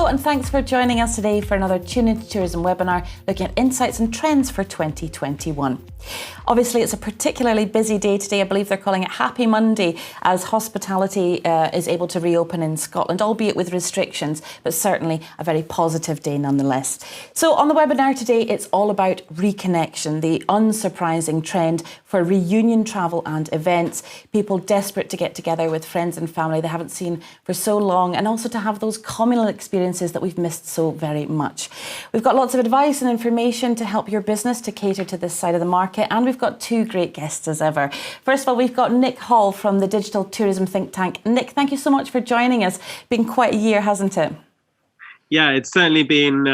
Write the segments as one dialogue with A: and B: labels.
A: and thanks for joining us today for another Tune Into Tourism webinar looking at insights and trends for 2021. Obviously, it's a particularly busy day today. I believe they're calling it Happy Monday as hospitality is able to reopen in Scotland, albeit with restrictions, but certainly a very positive day nonetheless. So on the webinar today, it's all about reconnection, the unsurprising trend for reunion travel and events. People desperate to get together with friends and family they haven't seen for so long, and also to have those communal experiences that we've missed so very much. We've got lots of advice and information to help your business to cater to this side of the market, and we've got two great guests as ever. First of all, we've got Nick Hall from the digital tourism think tank. Nick, thank you so much for joining us. Been quite a year, hasn't it?
B: Yeah, it's certainly been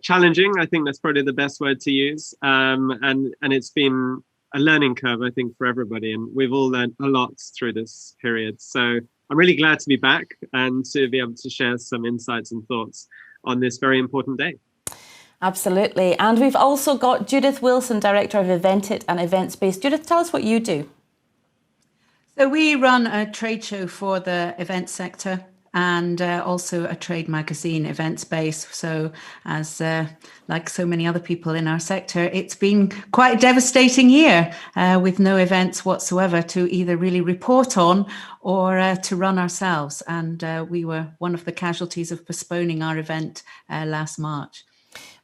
B: challenging. I think that's probably the best word to use. And it's been a learning curve, I think, for everybody. And we've all learned a lot through this period. So I'm really glad to be back and to be able to share some insights and thoughts on this very important day.
A: Absolutely. And we've also got Judith Wilson, Director of EVENTIT and EVENTSBASE. Judith, tell us what you do.
C: So we run a trade show for the event sector and also a trade magazine, EVENTSBASE. So as like so many other people in our sector, it's been quite a devastating year with no events whatsoever to either really report on or to run ourselves. And we were one of the casualties of postponing our event last March.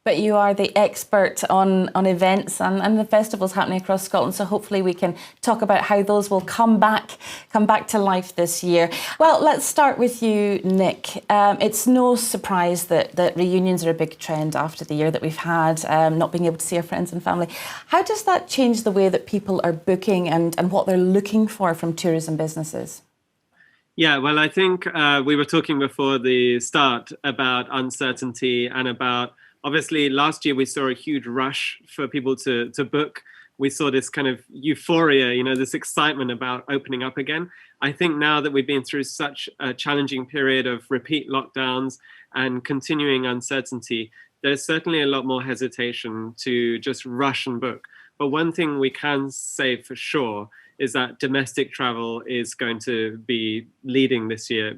A: But you are the expert on events and the festivals happening across Scotland, so hopefully we can talk about how those will come back to life this year. Well, let's start with you, Nick. It's no surprise that reunions are a big trend after the year that we've had, not being able to see our friends and family. How does that change the way that people are booking and what they're looking for from tourism businesses?
B: Yeah, well, I think we were talking before the start about uncertainty and about, obviously, last year we saw a huge rush for people to book. We saw this kind of euphoria, this excitement about opening up again. I think now that we've been through such a challenging period of repeat lockdowns and continuing uncertainty, there's certainly a lot more hesitation to just rush and book. But one thing we can say for sure is that domestic travel is going to be leading this year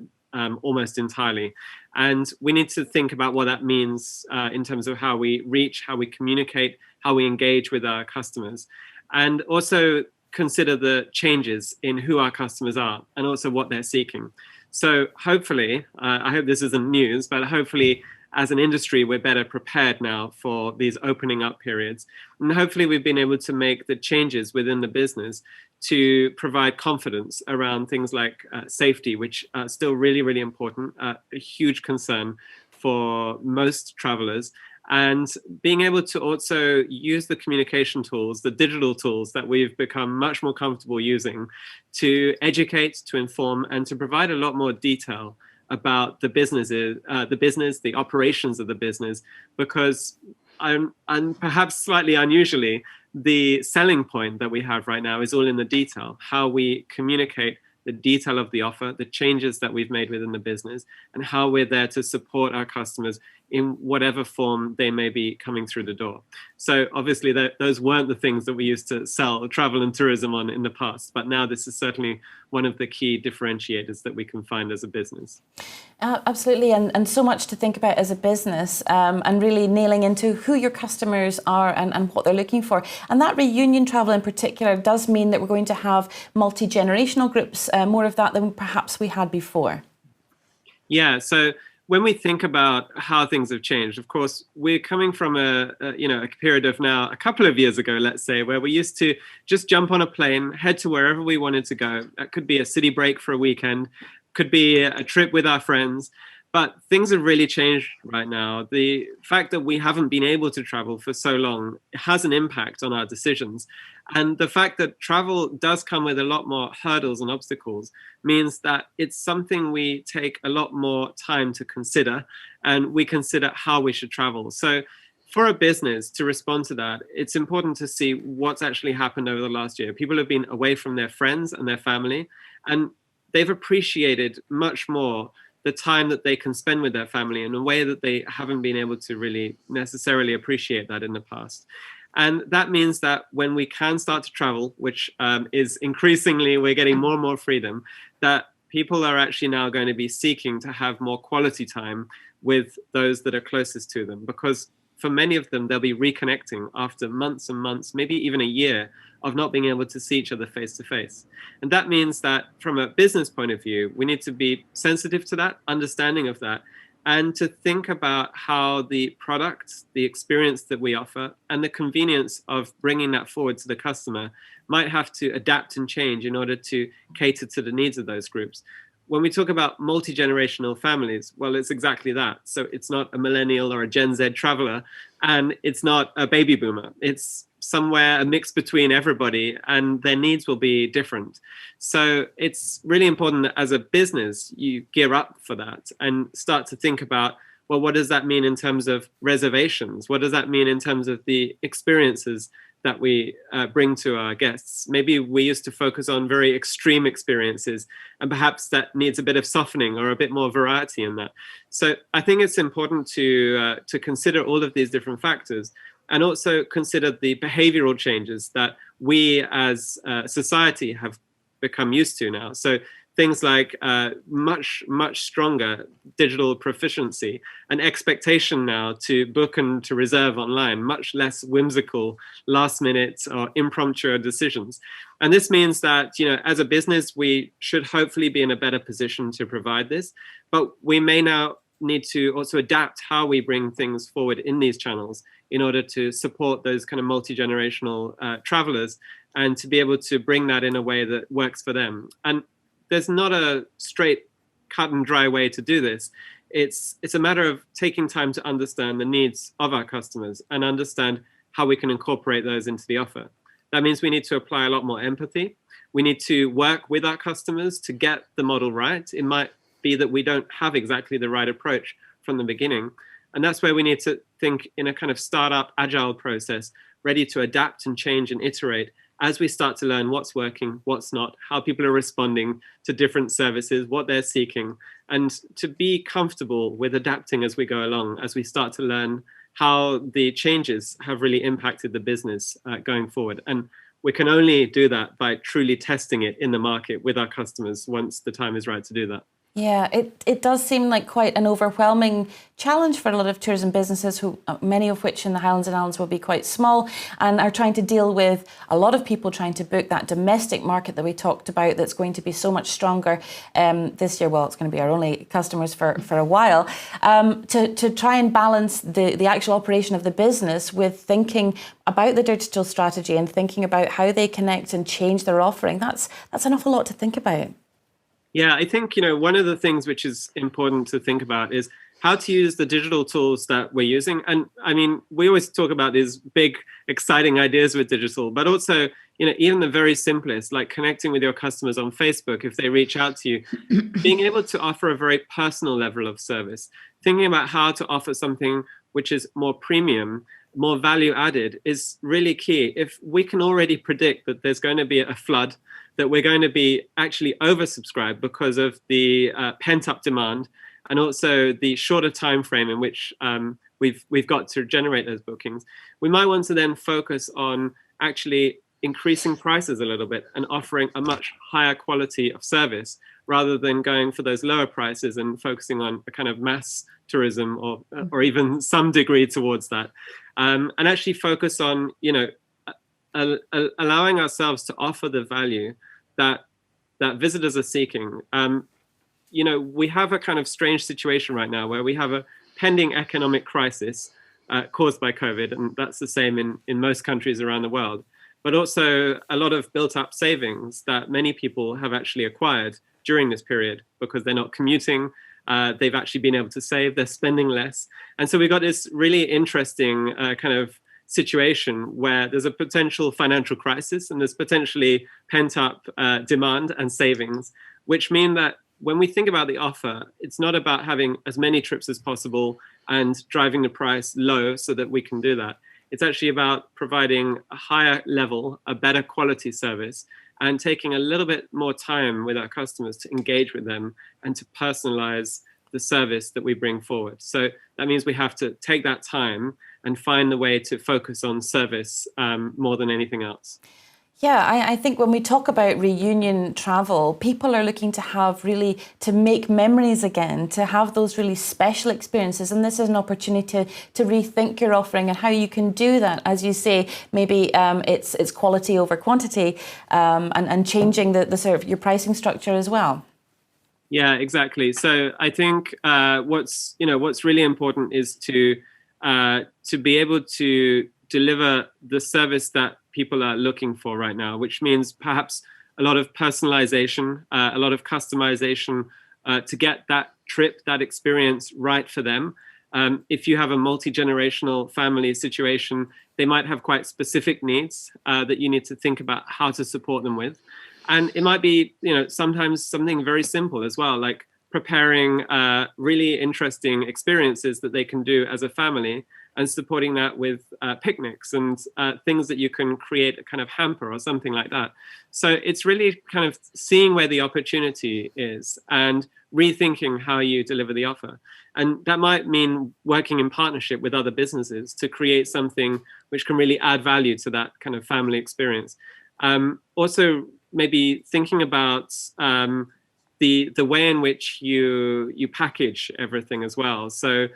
B: almost entirely. And we need to think about what that means in terms of how we reach, how we communicate, how we engage with our customers, and also consider the changes in who our customers are and also what they're seeking. So hopefully, I hope this isn't news, but hopefully as an industry, we're better prepared now for these opening up periods. And hopefully we've been able to make the changes within the business to provide confidence around things like safety, which are still really, really important, a huge concern for most travelers. And being able to also use the communication tools, the digital tools that we've become much more comfortable using to educate, to inform, and to provide a lot more detail about the business, the operations of the business, because and perhaps slightly unusually, the selling point that we have right now is all in the detail, how we communicate the detail of the offer, the changes that we've made within the business, and how we're there to support our customers in whatever form they may be coming through the door. So obviously those weren't the things that we used to sell travel and tourism on in the past, but now this is certainly one of the key differentiators that we can find as a business.
A: Absolutely, and so much to think about as a business, and really nailing into who your customers are and what they're looking for. And that reunion travel in particular does mean that we're going to have multi-generational groups, more of that than perhaps we had before. Yeah,
B: so when we think about how things have changed, of course, we're coming from a period of now a couple of years ago, let's say, where we used to just jump on a plane, head to wherever we wanted to go. That could be a city break for a weekend, could be a trip with our friends. But things have really changed right now. The fact that we haven't been able to travel for so long has an impact on our decisions. And the fact that travel does come with a lot more hurdles and obstacles means that it's something we take a lot more time to consider, and we consider how we should travel. So for a business to respond to that, it's important to see what's actually happened over the last year. People have been away from their friends and their family, and they've appreciated much more the time that they can spend with their family in a way that they haven't been able to really necessarily appreciate that in the past. And that means that when we can start to travel, which is increasingly, we're getting more and more freedom, that people are actually now going to be seeking to have more quality time with those that are closest to them, because for many of them, they'll be reconnecting after months and months, maybe even a year of not being able to see each other face to face. And that means that from a business point of view, we need to be sensitive to that, understanding of that, and to think about how the product, the experience that we offer, and the convenience of bringing that forward to the customer might have to adapt and change in order to cater to the needs of those groups. When we talk about multi-generational families, well, it's exactly that. So it's not a millennial or a Gen Z traveler, and it's not a baby boomer. It's somewhere a mix between everybody, and their needs will be different. So it's really important that as a business, you gear up for that and start to think about, well, what does that mean in terms of reservations? What does that mean in terms of the experiences that we bring to our guests? Maybe we used to focus on very extreme experiences, and perhaps that needs a bit of softening or a bit more variety in that. So I think it's important to consider all of these different factors, and also consider the behavioral changes that we as a society have become used to now. So things like much stronger digital proficiency, an expectation now to book and to reserve online, much less whimsical last minute or impromptu decisions. And this means that, you know, as a business, we should hopefully be in a better position to provide this, but we may now need to also adapt how we bring things forward in these channels in order to support those kind of multi-generational travelers, and to be able to bring that in a way that works for them. And there's not a straight cut and dry way to do this. It's a matter of taking time to understand the needs of our customers and understand how we can incorporate those into the offer. That means we need to apply a lot more empathy. We need to work with our customers to get the model right. It might be that we don't have exactly the right approach from the beginning. And that's where we need to think in a kind of startup agile process, ready to adapt and change and iterate as we start to learn what's working, what's not, how people are responding to different services, what they're seeking, and to be comfortable with adapting as we go along, as we start to learn how the changes have really impacted the business going forward. And we can only do that by truly testing it in the market with our customers once the time is right to do that.
A: Yeah, it does seem like quite an overwhelming challenge for a lot of tourism businesses, who many of which in the Highlands and Islands will be quite small, and are trying to deal with a lot of people trying to book that domestic market that we talked about, that's going to be so much stronger this year. Well, it's going to be our only customers for a while, to try and balance the actual operation of the business with thinking about the digital strategy and thinking about how they connect and change their offering. That's an awful lot to think about.
B: Yeah, I think, you know, one of the things which is important to think about is how to use the digital tools that we're using. And I mean, we always talk about these big, exciting ideas with digital, but also, you know, even the very simplest, like connecting with your customers on Facebook if they reach out to you, being able to offer a very personal level of service, thinking about how to offer something which is more premium, more value added is really key. If we can already predict that there's going to be a flood, that we're going to be actually oversubscribed because of the pent-up demand, and also the shorter time frame in which we've got to generate those bookings, we might want to then focus on actually increasing prices a little bit and offering a much higher quality of service, rather than going for those lower prices and focusing on a kind of mass tourism or even some degree towards that, and actually focus on, you know, allowing ourselves to offer the value that visitors are seeking. You know, we have a kind of strange situation right now where we have a pending economic crisis caused by COVID, and that's the same in most countries around the world, but also a lot of built up savings that many people have actually acquired during this period because they're not commuting. They've actually been able to save, they're spending less. And so we've got this really interesting kind of situation where there's a potential financial crisis and there's potentially pent-up demand and savings, which mean that when we think about the offer, it's not about having as many trips as possible and driving the price low so that we can do that. It's actually about providing a higher level, a better quality service, and taking a little bit more time with our customers to engage with them and to personalize the service that we bring forward. So that means we have to take that time and find the way to focus on service more than anything else.
A: Yeah, I think when we talk about reunion travel, people are looking to to make memories again, to have those really special experiences. And this is an opportunity to rethink your offering and how you can do that. As you say, maybe it's quality over quantity, and changing the sort of your pricing structure as well.
B: Yeah, exactly. So I think what's really important is to be able to deliver the service that people are looking for right now, which means perhaps a lot of personalization, a lot of customization to get that trip, that experience right for them. If you have a multi-generational family situation, they might have quite specific needs that you need to think about how to support them with. And it might be, sometimes something very simple as well, like preparing really interesting experiences that they can do as a family, and supporting that with picnics and things that you can create a kind of hamper or something like that. So it's really kind of seeing where the opportunity is and rethinking how you deliver the offer. And that might mean working in partnership with other businesses to create something which can really add value to that kind of family experience. Also, maybe thinking about the way in which you package everything as well. So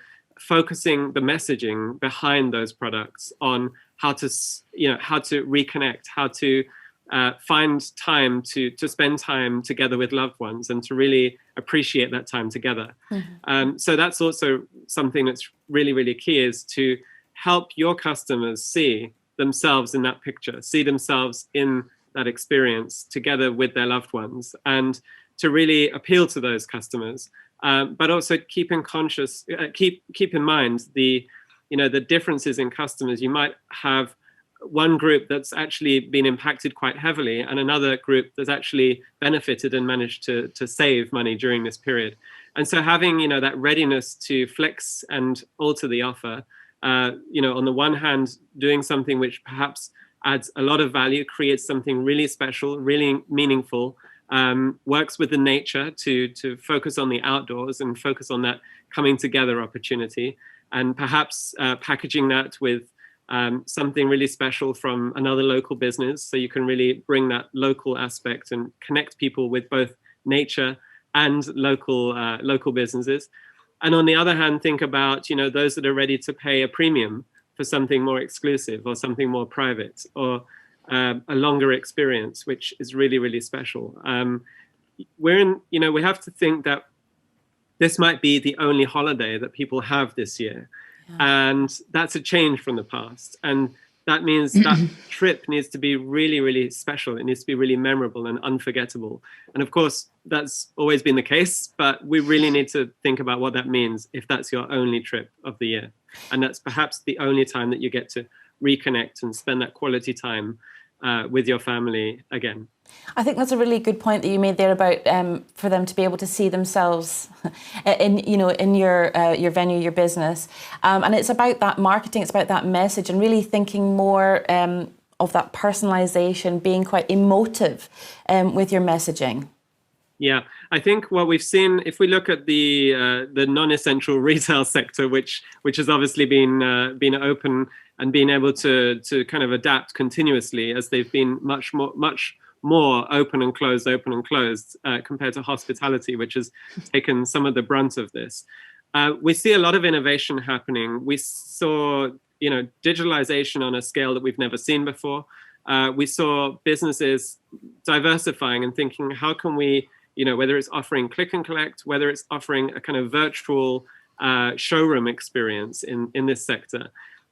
B: focusing the messaging behind those products on how to reconnect, how to find time to spend time together with loved ones and to really appreciate that time together. Mm-hmm. So that's also something that's really, really key, is to help your customers see themselves in that picture, see themselves in that experience together with their loved ones, and to really appeal to those customers. But also keep in mind the differences in customers. You might have one group that's actually been impacted quite heavily, and another group that's actually benefited and managed to save money during this period. And so having that readiness to flex and alter the offer, on the one hand, doing something which perhaps adds a lot of value, creates something really special, really meaningful. Works with the nature to focus on the outdoors and focus on that coming together opportunity, and perhaps packaging that with something really special from another local business, so you can really bring that local aspect and connect people with both nature and local businesses. And on the other hand, think about those that are ready to pay a premium for something more exclusive or something more private, or a longer experience, which is really, really special. We have to think that this might be the only holiday that people have this year. Yeah. And that's a change from the past. And that means that trip needs to be really, really special. It needs to be really memorable and unforgettable. And of course, that's always been the case, but we really need to think about what that means if that's your only trip of the year. And that's perhaps the only time that you get to reconnect and spend that quality time with your family again.
A: I think that's a really good point that you made there about for them to be able to see themselves in your venue, your business, and it's about that marketing, it's about that message, and really thinking more of that personalization, being quite emotive with your messaging.
B: Yeah, I think what we've seen, if we look at the non-essential retail sector, which has obviously been open and been able to kind of adapt continuously as they've been much more open and closed compared to hospitality, which has taken some of the brunt of this. We see a lot of innovation happening. We saw digitalization on a scale that we've never seen before. We saw businesses diversifying and thinking, how can we, whether it's offering click and collect, whether it's offering a kind of virtual showroom experience in this sector,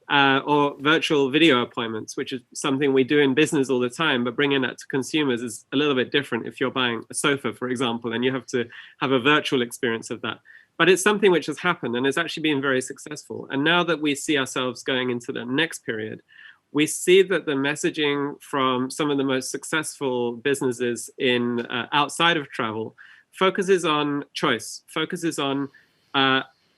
B: or virtual video appointments, which is something we do in business all the time, but bringing that to consumers is a little bit different. If you're buying a sofa, for example, and you have to have a virtual experience of that. But it's something which has happened and has actually been very successful. And now that we see ourselves going into the next period, we see that the messaging from some of the most successful businesses in outside of travel focuses on choice, focuses on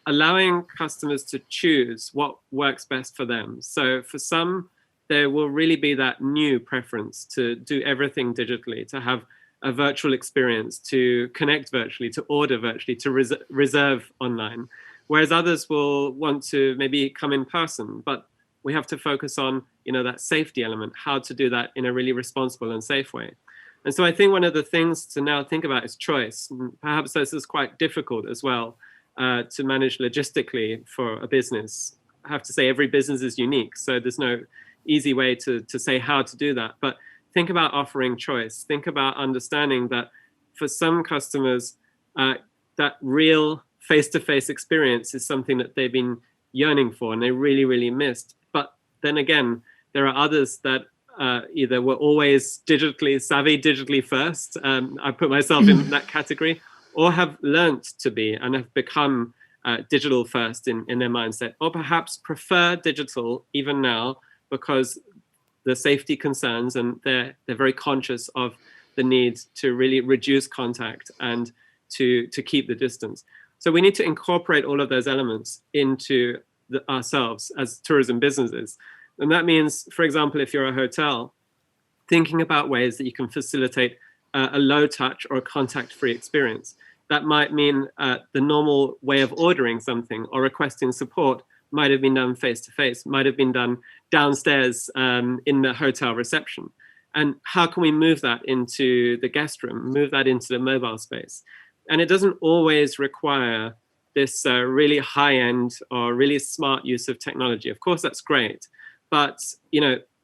B: allowing customers to choose what works best for them. So for some, there will really be that new preference to do everything digitally, to have a virtual experience, to connect virtually, to order virtually, to reserve online. Whereas others will want to maybe come in person, but we have to focus on, that safety element, how to do that in a really responsible and safe way. And so I think one of the things to now think about is choice. And perhaps this is quite difficult as well to manage logistically for a business. I have to say every business is unique, so there's no easy way to say how to do that. But think about offering choice. Think about understanding that for some customers, that real face-to-face experience is something that they've been yearning for and they really, really missed. But then again, there are others that either were always digitally savvy, digitally first, I put myself in that category, or have learnt to be and have become digital first in their mindset, or perhaps prefer digital even now because the safety concerns, and they're very conscious of the need to really reduce contact and to keep the distance. So we need to incorporate all of those elements into ourselves as tourism businesses. And that means, for example, if you're a hotel, thinking about ways that you can facilitate a low touch or a contact-free experience. That might mean the normal way of ordering something or requesting support might have been done face-to-face, might have been done downstairs in the hotel reception. And how can we move that into the guest room, move that into the mobile space? And it doesn't always require this really high-end or really smart use of technology. Of course, that's great. But,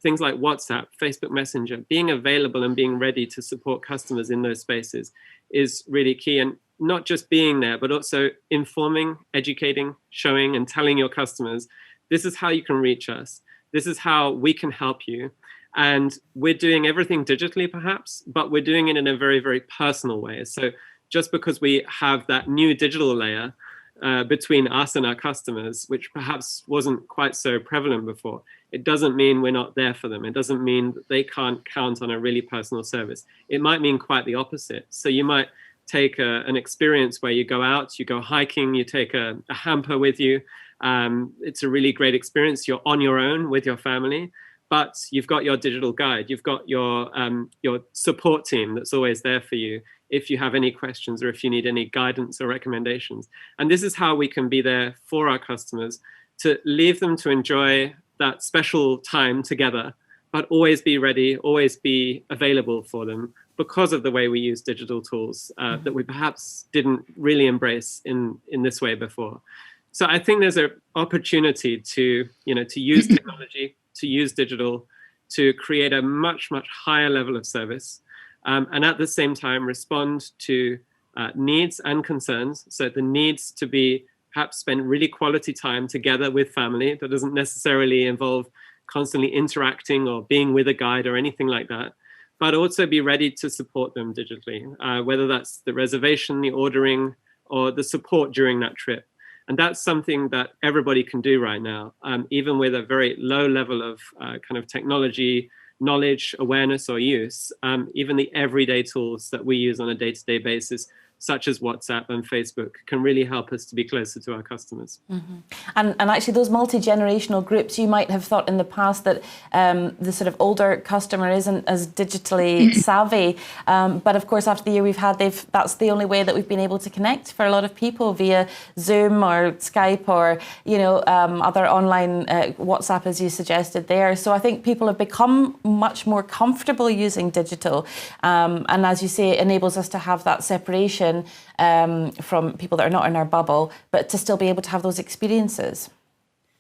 B: things like WhatsApp, Facebook Messenger, being available and being ready to support customers in those spaces is really key. And not just being there, but also informing, educating, showing, and telling your customers, this is how you can reach us. This is how we can help you. And we're doing everything digitally, perhaps, but we're doing it in a very, very personal way. So just because we have that new digital layer between us and our customers, which perhaps wasn't quite so prevalent before, it doesn't mean we're not there for them. It doesn't mean that they can't count on a really personal service. It might mean quite the opposite. So you might take an experience where you go out, you go hiking, you take a hamper with you. It's a really great experience. You're on your own with your family, but you've got your digital guide. You've got your support team that's always there for you if you have any questions or if you need any guidance or recommendations. And this is how we can be there for our customers, to leave them to enjoy that special time together, but always be ready, always be available for them because of the way we use digital tools that we perhaps didn't really embrace in this way before. So I think there's an opportunity to use technology, to use digital, to create a much, much higher level of service. And at the same time, respond to needs and concerns. So the needs to be perhaps spend really quality time together with family. That doesn't necessarily involve constantly interacting or being with a guide or anything like that, but also be ready to support them digitally, whether that's the reservation, the ordering, or the support during that trip. And that's something that everybody can do right now, even with a very low level of kind of technology, knowledge, awareness, or use. Even the everyday tools that we use on a day-to-day basis, such as WhatsApp and Facebook, can really help us to be closer to our customers.
A: Mm-hmm. And actually those multi-generational groups, you might have thought in the past that the sort of older customer isn't as digitally savvy. But of course, after the year we've had, that's the only way that we've been able to connect for a lot of people via Zoom or Skype or, other online WhatsApp, as you suggested there. So I think people have become much more comfortable using digital. And as you say, it enables us to have that separation from people that are not in our bubble, but to still be able to have those experiences.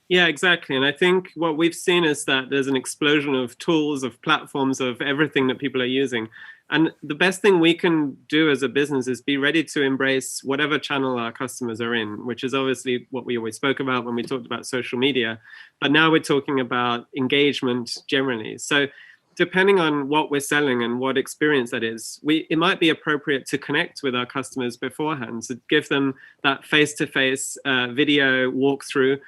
B: Yeah, exactly. And I think what we've seen is that there's an explosion of tools, of platforms, of everything that people are using. And the best thing we can do as a business is be ready to embrace whatever channel our customers are in, which is obviously what we always spoke about when we talked about social media. But now we're talking about engagement generally. So depending on what we're selling and what experience that is, it might be appropriate to connect with our customers beforehand, to give them that face-to-face video walkthrough,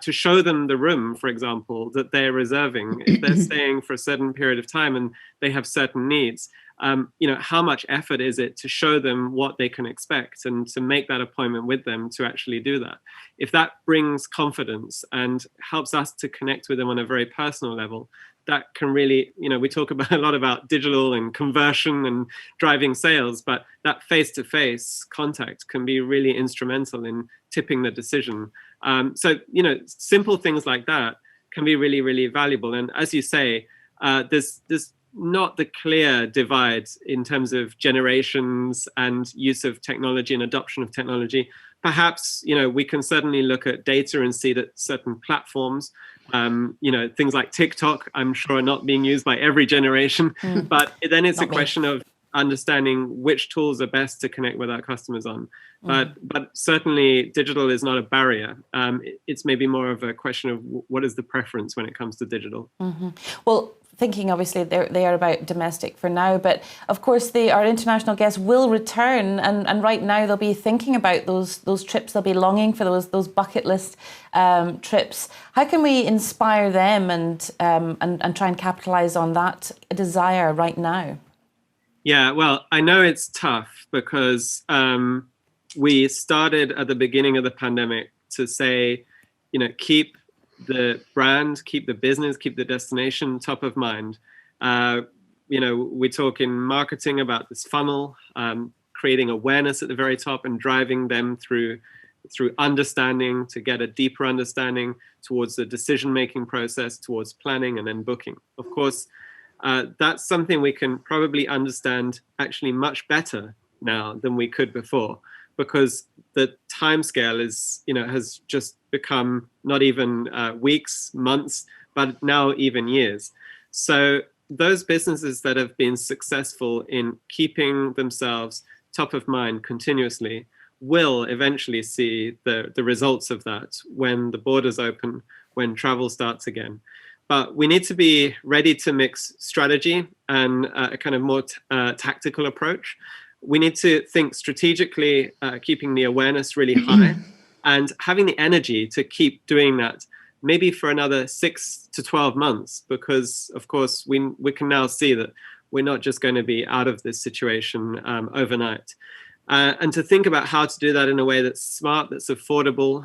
B: to show them the room, for example, that they're reserving. If they're staying for a certain period of time and they have certain needs, how much effort is it to show them what they can expect and to make that appointment with them to actually do that? If that brings confidence and helps us to connect with them on a very personal level, that can really, we talk about a lot about digital and conversion and driving sales, but that face-to-face contact can be really instrumental in tipping the decision. So, simple things like that can be really, really valuable. And as you say, there's not the clear divide in terms of generations and use of technology and adoption of technology. Perhaps, we can certainly look at data and see that certain platforms, things like TikTok, I'm sure are not being used by every generation, but then it's a question of understanding which tools are best to connect with our customers on. But certainly digital is not a barrier. It's maybe more of a question of what is the preference when it comes to digital.
A: Well, thinking obviously they are about domestic for now, but of course our international guests will return, and right now they'll be thinking about those trips. They'll be longing for those bucket list trips. How can we inspire them and try and capitalize on that desire right now?
B: Yeah, well, I know it's tough because we started at the beginning of the pandemic to say, keep the brand, keep the business, keep the destination top of mind. We talk in marketing about this funnel, creating awareness at the very top and driving them through understanding to get a deeper understanding towards the decision-making process, towards planning and then booking. Of course, that's something we can probably understand actually much better now than we could before, because the timescale has just become not even weeks, months, but now even years. So those businesses that have been successful in keeping themselves top of mind continuously will eventually see the results of that when the borders open, when travel starts again. But we need to be ready to mix strategy and a kind of more tactical approach. We need to think strategically, keeping the awareness really high and having the energy to keep doing that maybe for another 6 to 12 months, because of course we can now see that we're not just going to be out of this situation overnight. And to think about how to do that in a way that's smart, that's affordable,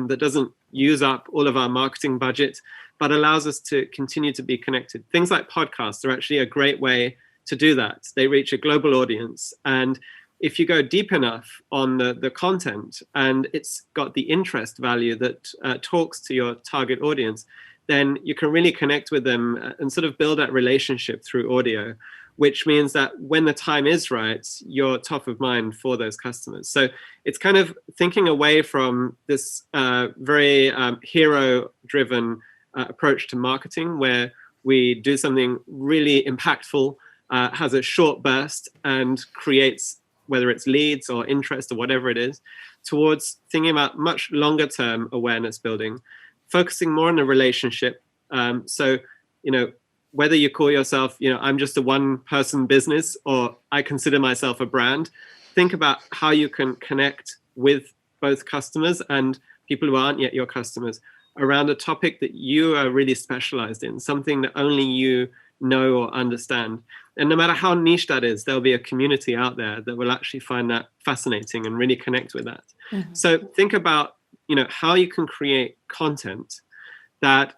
B: that doesn't use up all of our marketing budget, but allows us to continue to be connected. Things like podcasts are actually a great way to do that. They reach a global audience. And if you go deep enough on the content and it's got the interest value that talks to your target audience, then you can really connect with them and sort of build that relationship through audio, which means that when the time is right, you're top of mind for those customers. So it's kind of thinking away from this very hero-driven approach to marketing, where we do something really impactful, has a short burst and creates, whether it's leads or interest or whatever it is, towards thinking about much longer term awareness building, focusing more on the relationship. So, whether you call yourself, I'm just a one person business, or I consider myself a brand, think about how you can connect with both customers and people who aren't yet your customers around a topic that you are really specialized in, something that only you know or understand. And no matter how niche that is, there'll be a community out there that will actually find that fascinating and really connect with that. Mm-hmm. So think about, how you can create content that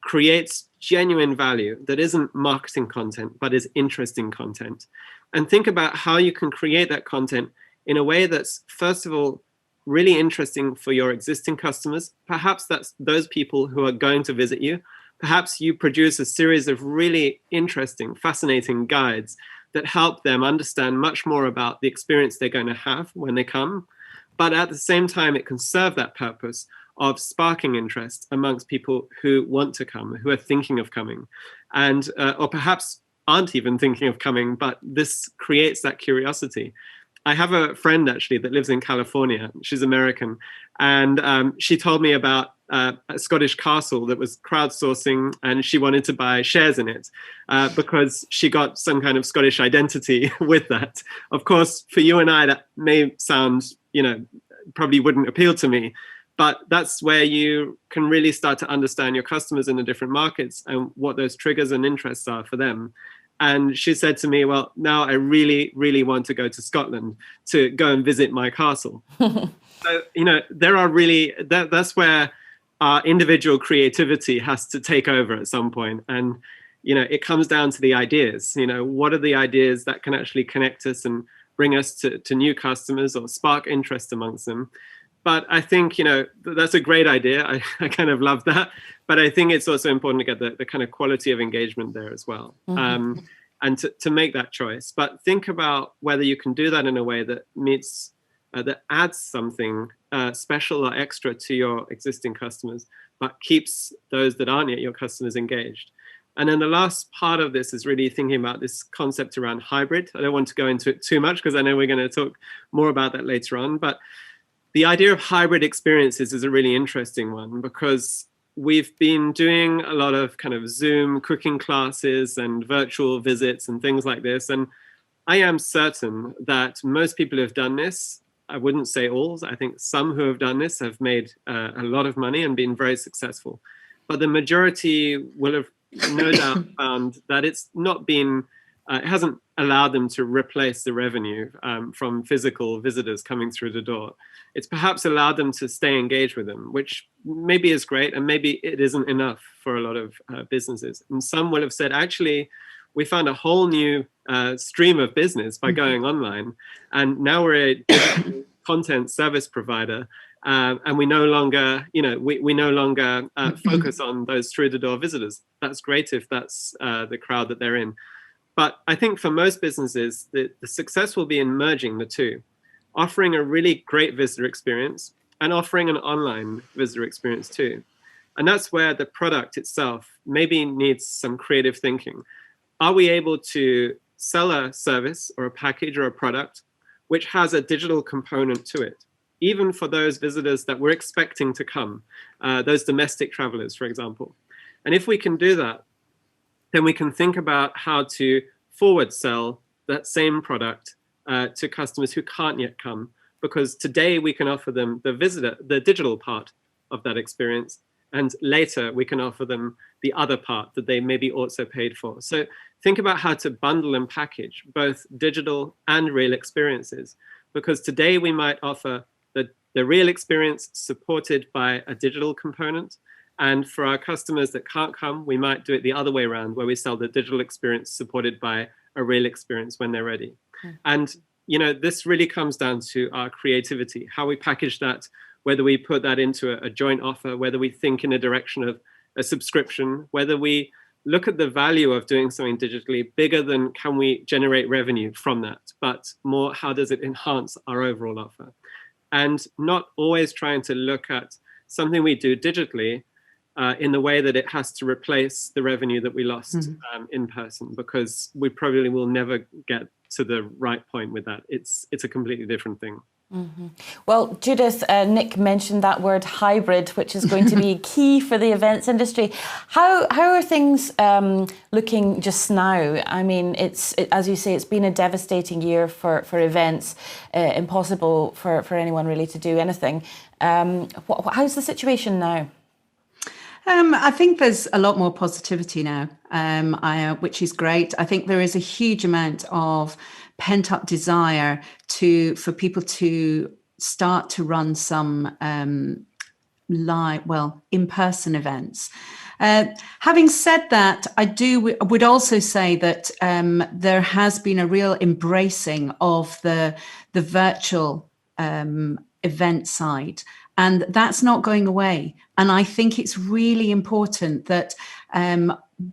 B: creates genuine value, that isn't marketing content, but is interesting content. And think about how you can create that content in a way that's, first of all, really interesting for your existing customers. Perhaps that's those people who are going to visit you. Perhaps you produce a series of really interesting, fascinating guides that help them understand much more about the experience they're going to have when they come. But at the same time, it can serve that purpose of sparking interest amongst people who want to come, who are thinking of coming, and or perhaps aren't even thinking of coming, but this creates that curiosity. I have a friend actually that lives in California. She's American. And she told me about a Scottish castle that was crowdsourcing, and she wanted to buy shares in it because she got some kind of Scottish identity with that. Of course, for you and I, that may sound, probably wouldn't appeal to me. But that's where you can really start to understand your customers in the different markets and what those triggers and interests are for them. And she said to me, well, now I really, really want to go to Scotland to go and visit my castle. So, there are really, that's where our individual creativity has to take over at some point. And, it comes down to the ideas. What are the ideas that can actually connect us and bring us to new customers or spark interest amongst them? But I think, that's a great idea. I kind of love that. But I think it's also important to get the kind of quality of engagement there as well. And to make that choice. But think about whether you can do that in a way that meets, that adds something special or extra to your existing customers, but keeps those that aren't yet your customers engaged. And then the last part of this is really thinking about this concept around hybrid. I don't want to go into it too much because I know we're going to talk more about that later on. But the idea of hybrid experiences is a really interesting one, because we've been doing a lot of kind of Zoom cooking classes and virtual visits and things like this. And I am certain that most people who have done this, I wouldn't say all, I think some who have done this have made a lot of money and been very successful. But the majority will have no doubt found that it's not been, it hasn't allowed them to replace the revenue from physical visitors coming through the door. It's perhaps allowed them to stay engaged with them, which maybe is great, and maybe it isn't enough for a lot of businesses. And some will have said, actually, we found a whole new stream of business by going online, and now we're a digital content service provider, and we no longer, we no longer focus on those through the door visitors. That's great if that's the crowd that they're in. But I think for most businesses, the success will be in merging the two, offering a really great visitor experience and offering an online visitor experience too. And that's where the product itself maybe needs some creative thinking. Are we able to sell a service or a package or a product which has a digital component to it, even for those visitors that we're expecting to come, those domestic travelers, for example? And if we can do that, then we can think about how to forward sell that same product to customers who can't yet come, because today we can offer them the digital part of that experience, and later we can offer them the other part that they maybe also paid for. So think about how to bundle and package both digital and real experiences, because today we might offer the real experience supported by a digital component. And for our customers that can't come, we might do it the other way around, where we sell the digital experience supported by a real experience when they're ready. And, this really comes down to our creativity, how we package that, whether we put that into a joint offer, whether we think in a direction of a subscription, whether we look at the value of doing something digitally bigger than can we generate revenue from that, but more how does it enhance our overall offer? And not always trying to look at something we do digitally in the way that it has to replace the revenue that we lost in person, because we probably will never get to the right point with that. It's a completely different thing.
A: Well, Judith, Nick mentioned that word hybrid, which is going to be key for the events industry. How are things looking just now? I mean, as you say, it's been a devastating year for events, impossible for anyone really to do anything. How's the situation now?
C: I think there's a lot more positivity now, which is great. I think there is a huge amount of pent-up desire for people to start to run some in-person events. Having said that, I would also say that there has been a real embracing of the virtual event side. And that's not going away. And I think it's really important that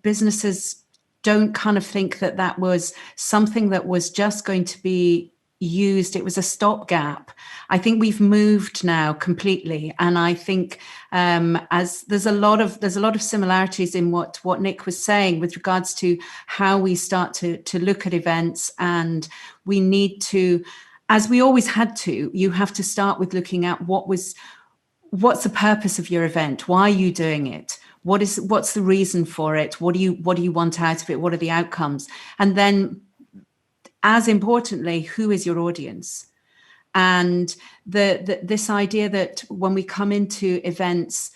C: businesses don't kind of think that was something that was just going to be used. It was a stopgap. I think we've moved now completely. And I think as there's a lot of similarities in what Nick was saying with regards to how we start to look at events, and we need to, as we always had to, you have to start with looking at what's the purpose of your event? Why are you doing it? What's the reason for it? What do you want out of it? What are the outcomes? And then, as importantly, who is your audience? And this idea that when we come into events,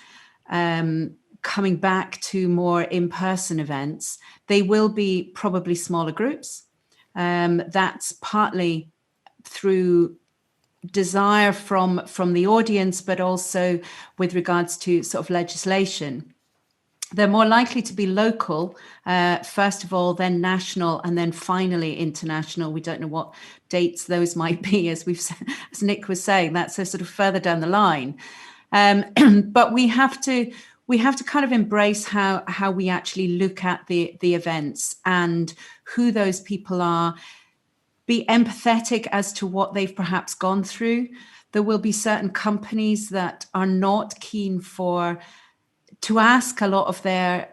C: coming back to more in-person events, they will be probably smaller groups. That's partly through desire from the audience, but also with regards to sort of legislation. they're more likely to be local, first of all, then national, and then finally international. We don't know what dates those might be, as Nick was saying. That's a sort of further down the line. But we have to kind of embrace how we actually look at the events and who those people are. Be empathetic as to what they've perhaps gone through. There will be certain companies that are not keen to ask a lot of their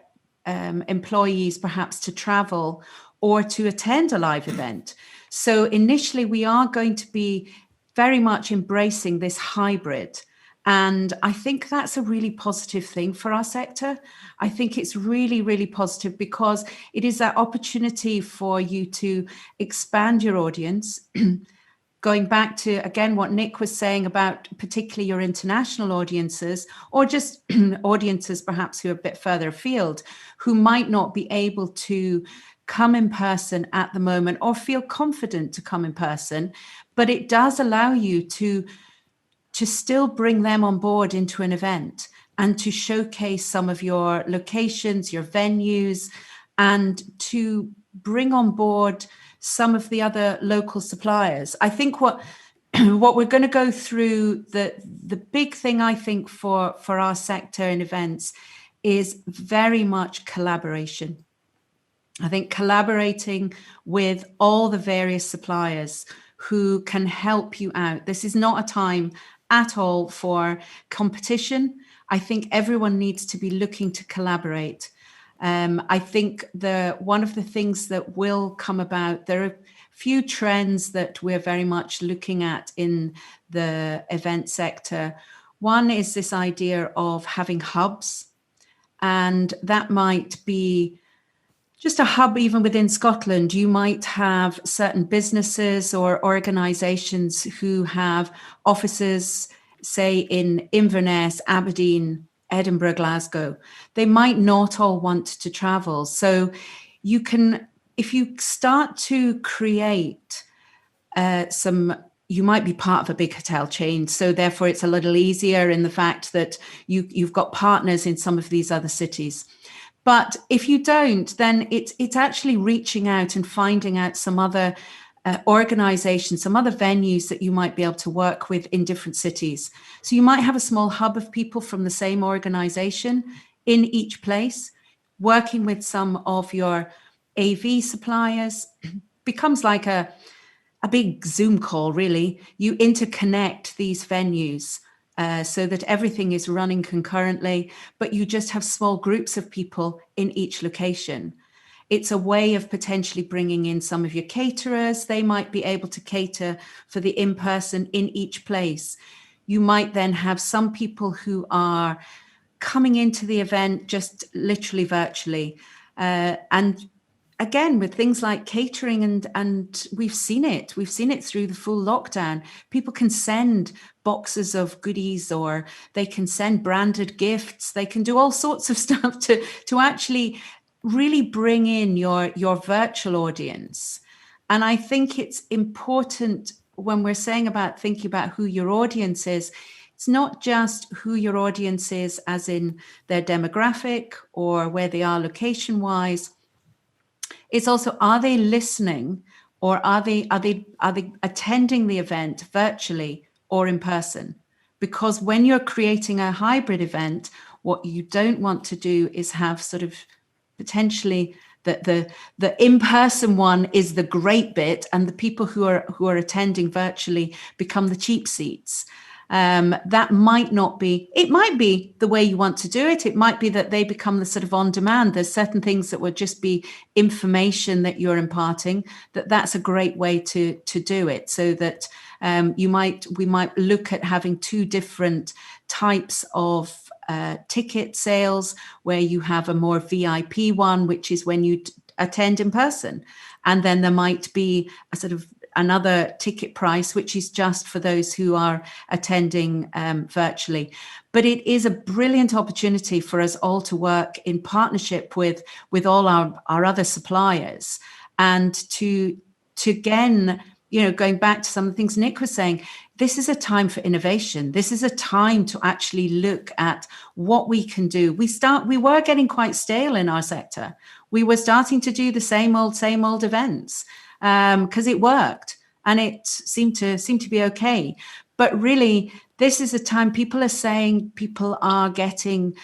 C: employees perhaps to travel or to attend a live event. So initially we are going to be very much embracing this hybrid. And I think that's a really positive thing for our sector. I think it's really, really positive because it is that opportunity for you to expand your audience. Going back to, again, what Nick was saying about particularly your international audiences, or just audiences perhaps who are a bit further afield, who might not be able to come in person at the moment or feel confident to come in person, but it does allow you to still bring them on board into an event and to showcase some of your locations, your venues, and to bring on board some of the other local suppliers. I think what we're going to go through, the big thing I think for our sector in events is very much collaboration. I think collaborating with all the various suppliers who can help you out. This is not a time at all for competition. I think everyone needs to be looking to collaborate. I think one of the things that will come about, there are a few trends that we're very much looking at in the event sector. One is this idea of having hubs, and that might be just a hub even within Scotland. You might have certain businesses or organisations who have offices, say in Inverness, Aberdeen, Edinburgh, Glasgow. They might not all want to travel. So you can, if you start to create you might be part of a big hotel chain. So therefore it's a little easier in the fact that you've got partners in some of these other cities. But if you don't, then it's actually reaching out and finding out some other organizations, some other venues that you might be able to work with in different cities. So you might have a small hub of people from the same organization in each place, working with some of your AV suppliers. Becomes like a big Zoom call, really. You interconnect these venues so that everything is running concurrently, but you just have small groups of people in each location. It's a way of potentially bringing in some of your caterers. They might be able to cater for the in-person in each place. You might then have some people who are coming into the event just literally virtually. And again, with things like catering, and we've seen it through the full lockdown. People can send boxes of goodies, or they can send branded gifts. They can do all sorts of stuff to actually really bring in your virtual audience. And I think it's important when we're saying about thinking about who your audience is, it's not just who your audience is as in their demographic or where they are location-wise. It's also, are they listening, or are they attending the event virtually or in person? Because when you're creating a hybrid event, what you don't want to do is have sort of potentially the in-person one is the great bit, and the people who are attending virtually become the cheap seats. That might not be, it might be the way you want to do it. It might be that they become the sort of on demand. There's certain things that would just be information that you're imparting, that's a great way to do it. So that we might look at having two different types of ticket sales, where you have a more VIP one, which is when you attend in person. And then there might be a sort of another ticket price, which is just for those who are attending virtually. But it is a brilliant opportunity for us all to work in partnership with all our other suppliers, and to again going back to some of the things Nick was saying, this is a time for innovation. This is a time to actually look at what we can do. We were getting quite stale in our sector. We were starting to do the same old events because it worked and it seemed to be okay. But really, this is a time people are saying people are getting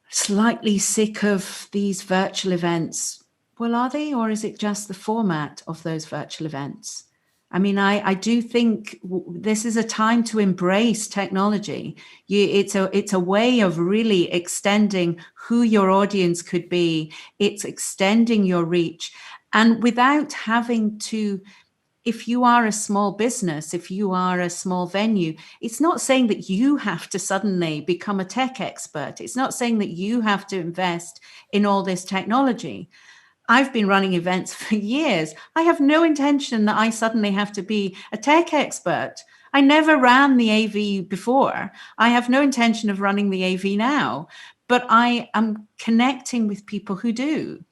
C: slightly sick of these virtual events. Well, are they, or is it just the format of those virtual events? I mean, I do think this is a time to embrace technology. It's a way of really extending who your audience could be. It's extending your reach. And without having to, if you are a small business, if you are a small venue, it's not saying that you have to suddenly become a tech expert. It's not saying that you have to invest in all this technology. I've been running events for years. I have no intention that I suddenly have to be a tech expert. I never ran the AV before. I have no intention of running the AV now, but I am connecting with people who do.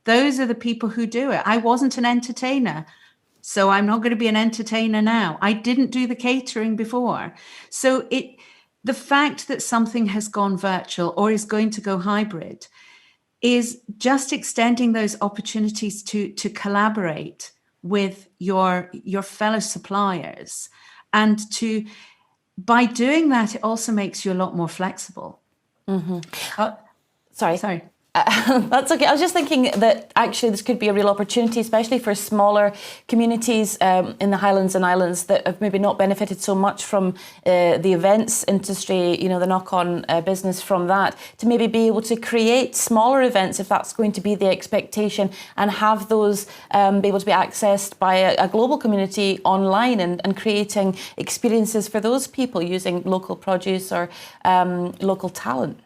C: Those are the people who do it. I wasn't an entertainer, so I'm not going to be an entertainer now. I didn't do the catering before. So the fact that something has gone virtual or is going to go hybrid is just extending those opportunities to collaborate with your fellow suppliers. And by doing that, it also makes you a lot more flexible.
A: Mm-hmm. Sorry.
C: That's
A: okay. I was just thinking that actually this could be a real opportunity, especially for smaller communities in the Highlands and Islands that have maybe not benefited so much from the events industry, the knock-on business from that, to maybe be able to create smaller events if that's going to be the expectation, and have those be able to be accessed by a global community online, and creating experiences for those people using local produce or local talent.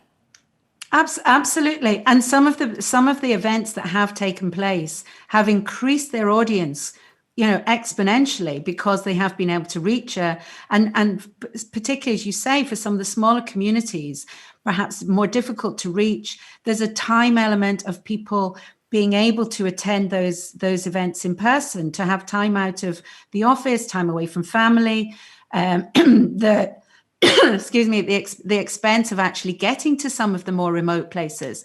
C: Absolutely. And some of the events that have taken place have increased their audience, exponentially, because they have been able to reach and particularly, as you say, for some of the smaller communities, perhaps more difficult to reach, there's a time element of people being able to attend those events in person, to have time out of the office, time away from family, excuse me, the expense of actually getting to some of the more remote places.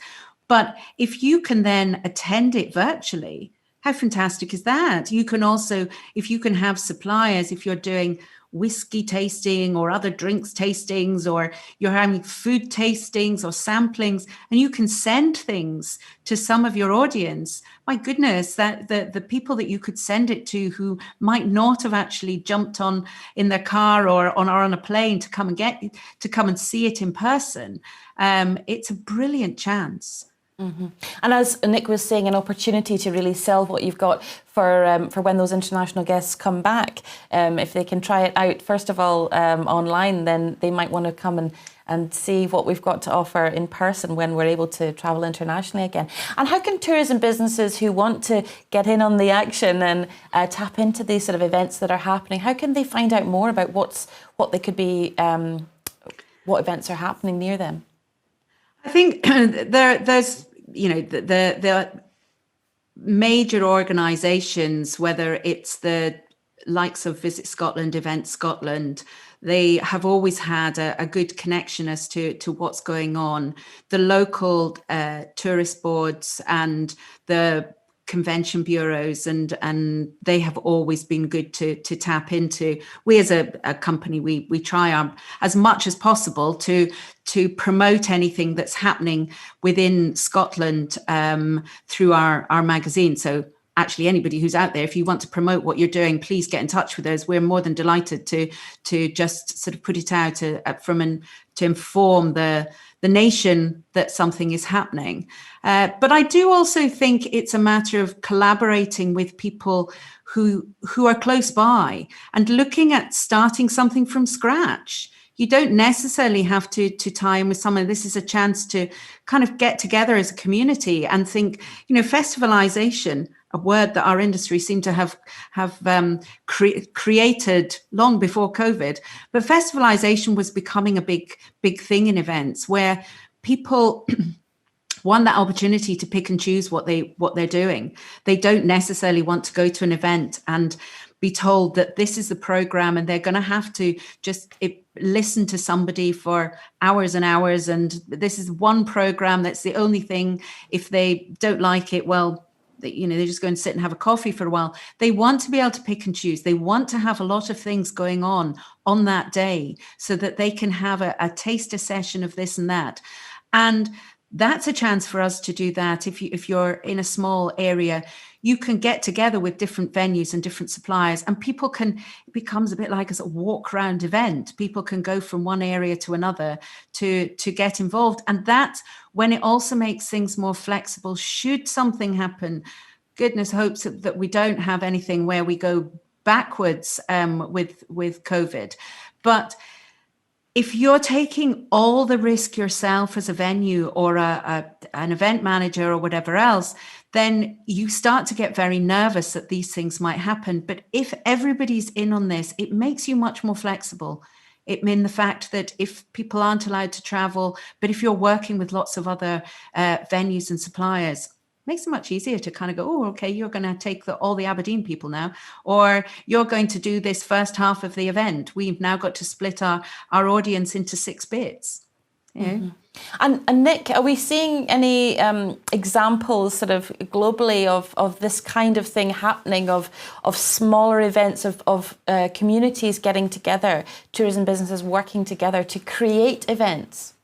C: But if you can then attend it virtually, how fantastic is that? You can also, if you can have suppliers, if you're doing whiskey tasting or other drinks tastings, or you're having food tastings or samplings, and you can send things to some of your audience, my goodness, that the people that you could send it to who might not have actually jumped on in their car or on a plane to come and see it in person, it's a brilliant chance.
A: Mm-hmm. And as Nick was saying, an opportunity to really sell what you've got for when those international guests come back. If they can try it out, first of all, online, then they might want to come and see what we've got to offer in person when we're able to travel internationally again. And how can tourism businesses who want to get in on the action and tap into these sort of events that are happening, how can they find out more about what they could be, what events are happening near them?
C: I think there's the major organisations, whether it's the likes of Visit Scotland, Event Scotland, they have always had a good connection as to what's going on. The local tourist boards and the convention bureaus, and they have always been good to tap into. We as a company, we try as much as possible to promote anything that's happening within Scotland through our magazine. So actually, anybody who's out there, if you want to promote what you're doing, please get in touch with us. We're more than delighted to just sort of put it out to inform the nation that something is happening. But I do also think it's a matter of collaborating with people who are close by and looking at starting something from scratch. You don't necessarily have to tie in with someone. This is a chance to kind of get together as a community and think, festivalization, a word that our industry seemed to have created long before COVID. But festivalization was becoming a big thing in events where people want that opportunity to pick and choose what they're doing. They don't necessarily want to go to an event and be told that this is the program and they're going to have to just listen to somebody for hours and hours, and this is one program, that's the only thing. If they don't like it, well, they just go and sit and have a coffee for a while. They want to be able to pick and choose. They want to have a lot of things going on that day so that they can have a taster session of this and that. And that's a chance for us to do that. If you're in a small area, you can get together with different venues and different suppliers, and it becomes a bit like a walk around event. People can go from one area to another to get involved. And that's when it also makes things more flexible. Should something happen, goodness hopes that we don't have anything where we go backwards with COVID. But if you're taking all the risk yourself as a venue or an event manager or whatever else, then you start to get very nervous that these things might happen. But if everybody's in on this, it makes you much more flexible. It means the fact that if people aren't allowed to travel, but if you're working with lots of other venues and suppliers, makes it much easier to kind of go, oh, okay, you're going to take all the Aberdeen people now, or you're going to do this first half of the event. We've now got to split our audience into 6 bits. Yeah.
A: Mm-hmm. And Nick, are we seeing any examples sort of globally of this kind of thing happening, of smaller events, of communities getting together, tourism businesses working together to create events?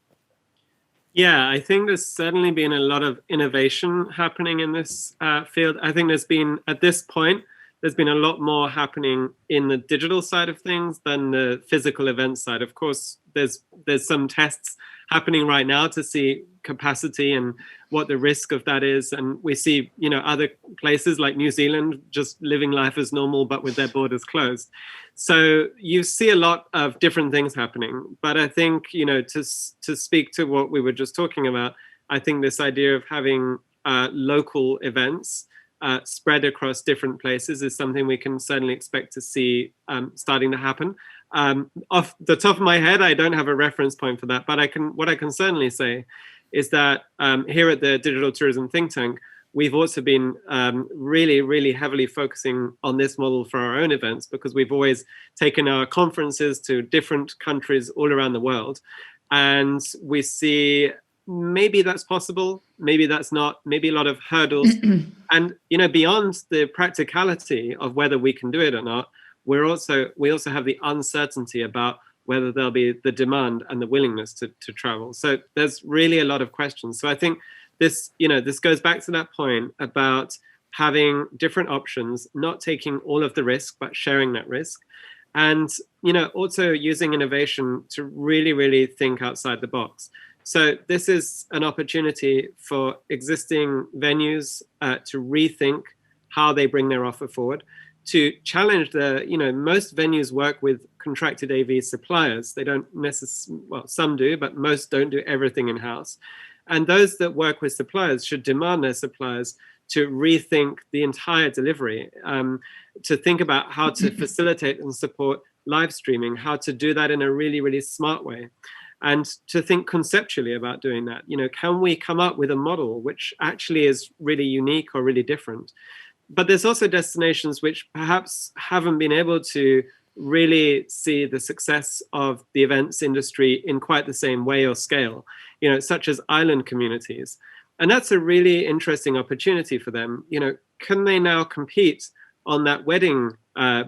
B: Yeah, I think there's certainly been a lot of innovation happening in this field. I think at this point, there's been a lot more happening in the digital side of things than the physical event side. Of course, there's some tests happening right now to see capacity and what the risk of that is. And we see, other places like New Zealand just living life as normal, but with their borders closed. So you see a lot of different things happening. But I think, to speak to what we were just talking about, I think this idea of having local events spread across different places is something we can certainly expect to see starting to happen. Off the top of my head, I don't have a reference point for that, but what I can certainly say is that here at the Digital Tourism Think Tank, we've also been really, really heavily focusing on this model for our own events, because we've always taken our conferences to different countries all around the world. And we see maybe that's possible, maybe that's not, maybe a lot of hurdles. And, beyond the practicality of whether we can do it or not, we also have the uncertainty about whether there'll be the demand and the willingness to travel. So there's really a lot of questions. So I think this goes back to that point about having different options, not taking all of the risk, but sharing that risk. And, also using innovation to really, really think outside the box. So this is an opportunity for existing venues to rethink how they bring their offer forward, to challenge most venues work with contracted AV suppliers. They don't necessarily, well, some do, but most don't do everything in-house. And those that work with suppliers should demand their suppliers to rethink the entire delivery, to think about how to facilitate and support live streaming, how to do that in a really, really smart way, and to think conceptually about doing that. Can we come up with a model which actually is really unique or really different? But there's also destinations which perhaps haven't been able to really see the success of the events industry in quite the same way or scale, such as island communities. And that's a really interesting opportunity for them. Can they now compete on that wedding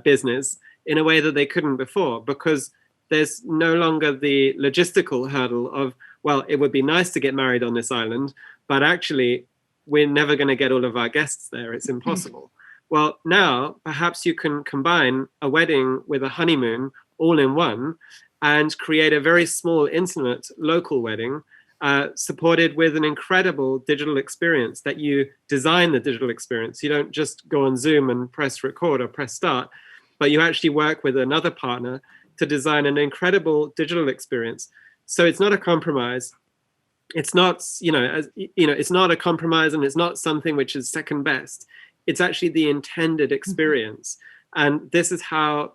B: business in a way that they couldn't before? Because there's no longer the logistical hurdle of, well, it would be nice to get married on this island, but actually we're never going to get all of our guests there. It's impossible. Well, now perhaps you can combine a wedding with a honeymoon all in one and create a very small, intimate local wedding, supported with an incredible digital experience, that you design the digital experience. You don't just go on Zoom and press record or press start, but you actually work with another partner to design an incredible digital experience. So it's not a compromise. It's not, it's not a compromise, and it's not something which is second best. It's actually the intended experience. And this is how,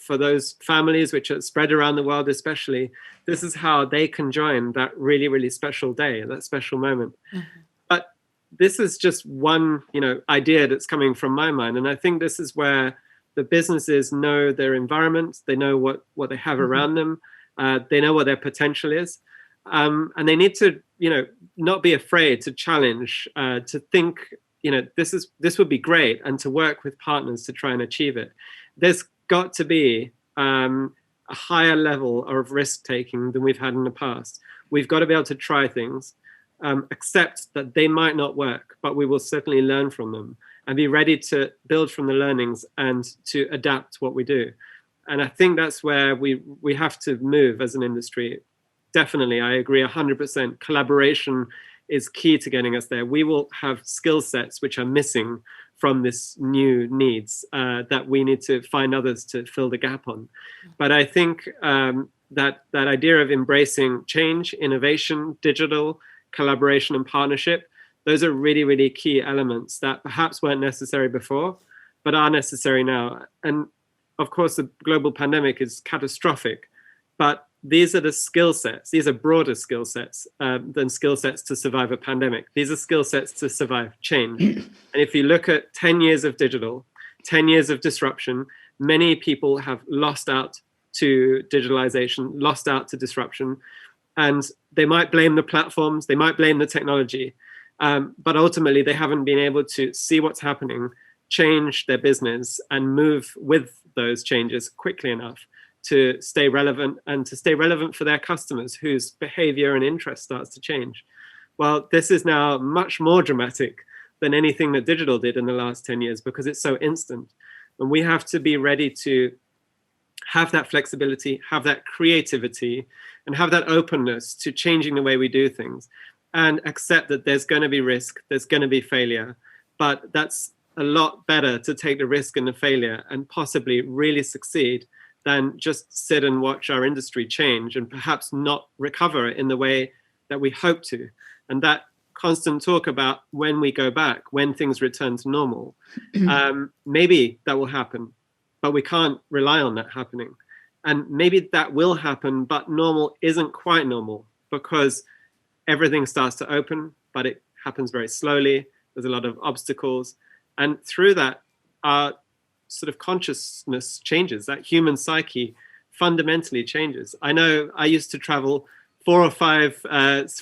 B: for those families which are spread around the world, especially, this is how they can join that really, really special day, that special moment. Mm-hmm. But this is just one, idea that's coming from my mind. And I think this is where The businesses know their environment, they know what they have around them, they know what their potential is, and they need to, not be afraid to challenge, to think, this would be great, and to work with partners to try and achieve it. There's got to be a higher level of risk taking than we've had in the past. We've got to be able to try things, accept that they might not work, but we will certainly learn from them, and be ready to build from the learnings and to adapt what we do. And I think that's where we have to move as an industry. Definitely, I agree 100%. Collaboration is key to getting us there. We will have skill sets which are missing from this new needs that we need to find others to fill the gap on. But I think that idea of embracing change, innovation, digital, collaboration and partnership, those are really, really key elements that perhaps weren't necessary before, but are necessary now. And of course, the global pandemic is catastrophic, but these are the skill sets. These are broader skill sets than skill sets to survive a pandemic. These are skill sets to survive change. And if you look at 10 years of digital, 10 years of disruption, many people have lost out to digitalization, lost out to disruption. And they might blame the platforms, they might blame the technology, but ultimately they haven't been able to see what's happening, change their business and move with those changes quickly enough to stay relevant, and to stay relevant for their customers whose behavior and interest starts to change. Well, this is now much more dramatic than anything that digital did in the last 10 years because it's so instant. And we have to be ready to have that flexibility, have that creativity, and have that openness to changing the way we do things, and accept that there's going to be risk, there's going to be failure, but that's a lot better to take the risk and the failure and possibly really succeed than just sit and watch our industry change and perhaps not recover in the way that we hope to. And that constant talk about when we go back, when things return to normal, maybe that will happen, but we can't rely on that happening. And maybe that will happen, but normal isn't quite normal because everything starts to open, but it happens very slowly. There's a lot of obstacles. And through that, our sort of consciousness changes, that human psyche fundamentally changes. I know I used to travel 4 or 5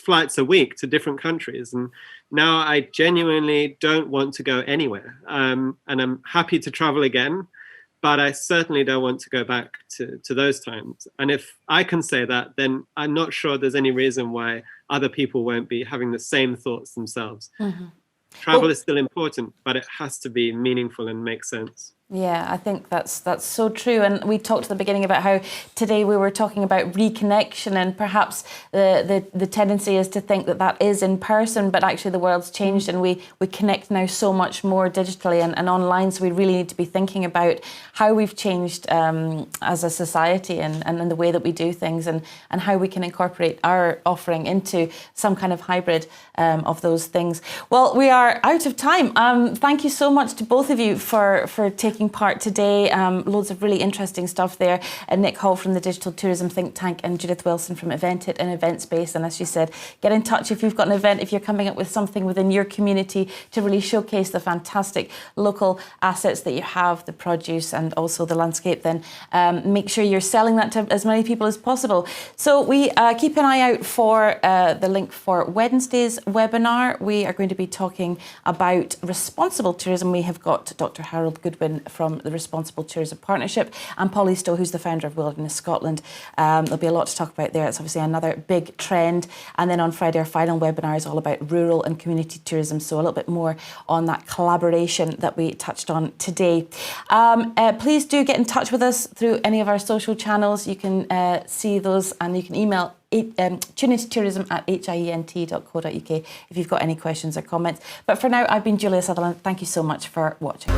B: flights a week to different countries, and now I genuinely don't want to go anywhere. And I'm happy to travel again, but I certainly don't want to go back to those times. And if I can say that, then I'm not sure there's any reason why other people won't be having the same thoughts themselves. Mm-hmm. Travel is still important, but it has to be meaningful and make sense.
A: Yeah, I think that's so true. And we talked at the beginning about how today we were talking about reconnection, and perhaps the tendency is to think that is in person, but actually the world's changed and we connect now so much more digitally and online. So we really need to be thinking about how we've changed as a society and the way that we do things, and how we can incorporate our offering into some kind of hybrid of those things. Well, we are out of time. Thank you so much to both of you for taking part today. Loads of really interesting stuff there. Nick Hall from the Digital Tourism Think Tank and Judith Wilson from EVENTIT and EVENTSBASE. And as you said, get in touch if you've got an event, if you're coming up with something within your community to really showcase the fantastic local assets that you have, the produce and also the landscape, then make sure you're selling that to as many people as possible. So we keep an eye out for the link for Wednesday's webinar. We are going to be talking about responsible tourism. We have got Dr. Harold Goodwin from the Responsible Tourism Partnership and Polly Stowe, who's the founder of Wilderness Scotland. There'll be a lot to talk about there. It's obviously another big trend. And then on Friday, our final webinar is all about rural and community tourism. So a little bit more on that collaboration that we touched on today. Please do get in touch with us through any of our social channels. You can see those, and you can email tuneintotourism@hient.co.uk if you've got any questions or comments. But for now, I've been Julia Sutherland. Thank you so much for watching.